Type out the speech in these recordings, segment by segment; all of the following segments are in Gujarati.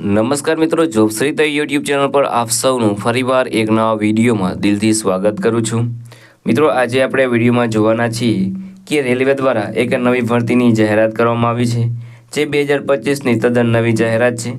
નમસ્કાર મિત્રો, જોબશ્રી તો યુટ્યુબ ચેનલ પર આપ સૌનું ફરીવાર એક નવા વિડીયોમાં દિલથી સ્વાગત કરું છું। મિત્રો, આજે આપણે વિડીયોમાં જોવાના છીએ કે રેલવે દ્વારા એક નવી ભરતીની જાહેરાત કરવામાં આવી છે, જે 2025ની તદ્દન નવી જાહેરાત છે।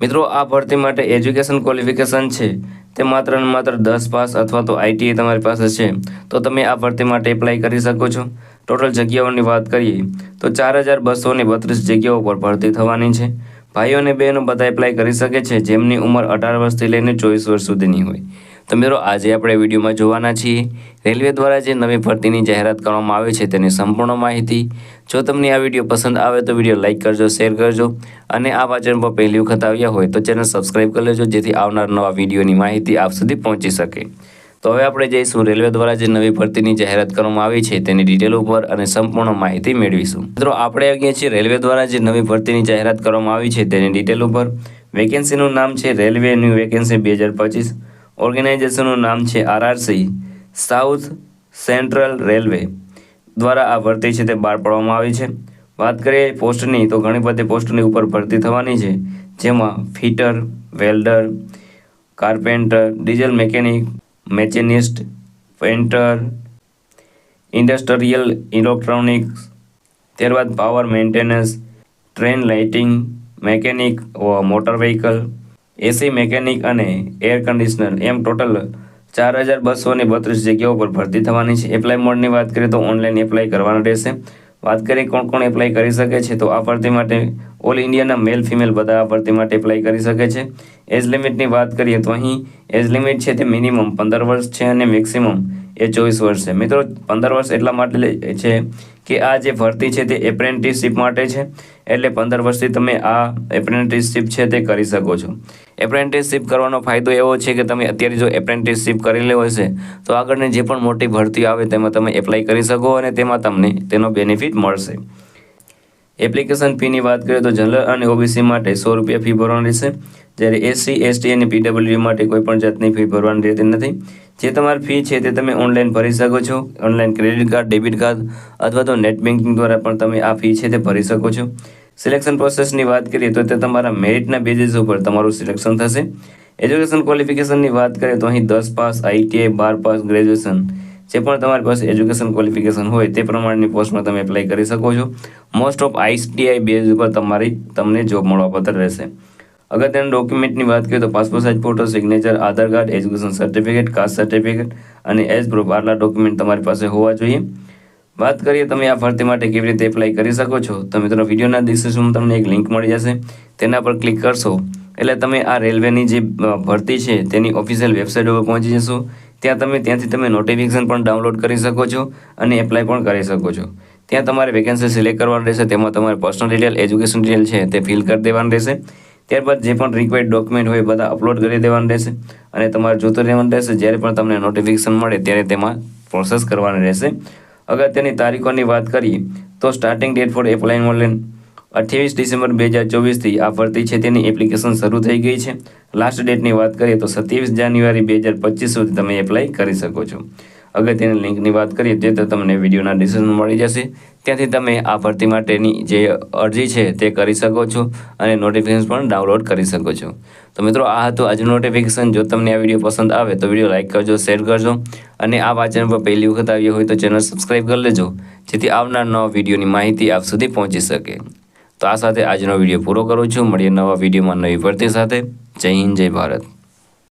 મિત્રો, આ ભરતી માટે એજ્યુકેશન ક્વોલિફિકેશન છે તે માત્ર ને માત્ર 10 પાસ અથવા તો ITI તમારી પાસે છે તો તમે આ ભરતી માટે એપ્લાય કરી શકો છો। ટોટલ જગ્યાઓની વાત કરીએ તો 4232 જગ્યાઓ પર ભરતી થવાની છે। ભાઈઓ અને બહેનો બધા એપ્લાય કરી શકે છે જેમની ઉંમર 18 વર્ષથી લઈને 24 વર્ષ સુધીની હોય। તો મિત્રો, આજે આપણે વિડીયોમાં જોવાના છીએ રેલવે દ્વારા જે નવી ભરતીની જાહેરાત કરવામાં આવી છે તેની સંપૂર્ણ માહિતી। જો તમને આ વિડીયો પસંદ આવે તો વિડીયો લાઇક કરજો, શેર કરજો અને આ વાચન પર પહેલી વખત આવ્યા હોય તો ચેનલ સબસ્ક્રાઈબ કરી લેજો, જેથી આવનાર નવા વિડીયોની માહિતી આપ સુધી પહોંચી શકે। તો હવે આપણે જઈશું રેલવે દ્વારા જે નવી ભરતીની જાહેરાત કરવામાં આવી છે તેની ડિટેલ ઉપર અને સંપૂર્ણ માહિતી મેળવીશું। મિત્રો, આપણે અહીંયા છીએ રેલવે દ્વારા જે નવી ભરતીની જાહેરાત કરવામાં આવી છે તેની ડિટેલ ઉપર। વેકેન્સીનું નામ છે રેલવે ન્યૂ વેકેન્સી 2025। ઓર્ગેનાઇઝેશનનું નામ છે RRC સાઉથ સેન્ટ્રલ રેલવે દ્વારા આ ભરતી છે તે બહાર પાડવામાં આવી છે। વાત કરીએ પોસ્ટની તો ઘણી બધી પોસ્ટની ઉપર ભરતી થવાની છે, જેમાં fitter, welder, carpenter, diesel mechanic, machinist, painter, industrial electronics, ત્યારબાદ power maintenance, train lighting, mechanic motor vehicle, AC mechanic અને એર કન્ડિશનર, એમ ટોટલ 4232 જગ્યાઓ પર ભરતી થવાની છે। એપ્લાય મોડની વાત કરીએ તો ઓનલાઈન એપ્લાય કરવાનું રહેશે। વાત કરીએ કોણ કોણ એપ્લાય કરી શકે છે તો આ ભરતી માટે ઓલ ઇન્ડિયાના મેલ ફિમેલ બધા આ ભરતી માટે એપ્લાય કરી શકે છે। એજ લિમિટની વાત કરીએ તો અહીં એજ લિમિટ છે તે મિનિમમ 15 વર્ષ છે અને મેક્સિમમ એ 24 વર્ષ છે। મિત્રો, 15 વર્ષ એટલા માટે છે કે આ જે ભરતી છે તે એપ્રેન્ટિસશીપ માટે છે, એટલે 15 વર્ષથી તમે આ એપ્રેન્ટિસશીપ છે તે કરી શકો છો। એપ્રેન્ટિસશીપ કરવાનો ફાયદો એવો છે કે તમે અત્યારે જો એપ્રેન્ટિસશીપ કરેલી હશે તો આગળની જે પણ મોટી ભરતી આવે તેમાં તમે એપ્લાય કરી શકો અને તેમાં તમને તેનો બેનિફિટ મળશે। એપ્લિકેશન ફીની વાત કરીએ તો જનરલ અને OBC માટે 100 રૂપિયા ફી ભરવાની રહેશે, જ્યારે SC, ST અને PWD માટે કોઈ પણ જાતની ફી ભરવાની રહેતી નથી। જે તમારી ફી છે તે તમે ઓનલાઈન ભરી શકો છો। Online credit card, debit card અથવા તો નેટ બેન્કિંગ દ્વારા પણ તમે આ ફી છે તે ભરી શકો છો। સિલેક્શન પ્રોસેસની વાત કરીએ તો તે તમારા મેરિટના બેઝિસ ઉપર તમારું સિલેક્શન થશે। એજ્યુકેશન ક્વોલિફિકેશનની વાત કરીએ તો અહીં 10 પાસ, ITI, 12 પાસ, ગ્રેજ્યુએશન જે પણ તમારી પાસે એજ્યુકેશન ક્વોલિફિકેશન હોય તે પ્રમાણેની પોસ્ટમાં તમે એપ્લાય કરી શકો છો। મોસ્ટ ઓફ ITI બેઝ ઉપર તમને જોબ મળવાપાત્ર રહેશે। અગત્યના ડોક્યુમેન્ટની વાત કરીએ તો passport size photo, signature, Aadhaar card, education certificate, caste certificate અને એજ પ્રૂફ આટલા ડોક્યુમેન્ટ તમારી પાસે હોવા જોઈએ। વાત કરીએ તમે આ ભરતી માટે કેવી રીતે એપ્લાય કરી શકો છો તો મિત્રો, વિડીયોના ડિસ્ક્રિપ્શનમાં તમને એક લિંક મળી જશે, તેના પર ક્લિક કરશો એટલે તમે આ રેલવેની જે ભરતી છે તેની ઓફિશિયલ વેબસાઇટ ઉપર પહોંચી જશો। ત્યાંથી તમે નોટિફિકેશન પણ ડાઉનલોડ કરી શકો છો અને એપ્લાય પણ કરી શકો છો। ત્યાં તમારે વેકેન્સી સિલેક્ટ કરવાની રહેશે, તેમાં તમારે પર્સનલ ડિટેલ, એજ્યુકેશન ડિટેલ છે તે ફિલ કરી દેવાનું રહેશે। ત્યારબાદ જે પણ રિક્વાયર્ડ ડોક્યુમેન્ટ હોય બધા અપલોડ કરી દેવાનું રહેશે અને તમારે જોતું રહેવાનું રહેશે। જ્યારે પણ તમને નોટિફિકેશન મળે ત્યારે તેમાં પ્રોસેસ કરવાની રહેશે। અગત્યની તારીખોની વાત કરીએ તો starting date for applying online 28 December 2024થી આ ભરતી છે તેની એપ્લિકેશન શરૂ થઈ ગઈ છે। લાસ્ટ ડેટની વાત કરીએ તો 27 જાન્યુઆરી 2025 સુધી તમે એપ્લાય કરી શકો છો। અગત્યની લિંકની વાત કરીએ તે તો તમને વિડીયોના ડિસ્ક્રિપ્શનમાં મળી જશે, ત્યાંથી તમે આ ભરતી માટેની જે અરજી છે તે કરી શકો છો અને નોટિફિકેશન પણ ડાઉનલોડ કરી શકો છો। તો મિત્રો, આ હતું આજનું નોટિફિકેશન। જો તમને આ વિડીયો પસંદ આવે તો વિડીયો લાઇક કરજો, શેર કરજો અને આ વાચન પર પહેલી વખત આવ્યો હોય તો ચેનલ સબસ્ક્રાઈબ કરી લેજો, જેથી આવનાર નવા વિડીયોની માહિતી આપ સુધી પહોંચી શકે। તો આ સાથે આજનો વિડીયો પૂરો કરું છું। મળીએ નવા વિડીયોમાં નવી ભરતી સાથે। જય હિન્દ, જય ભારત।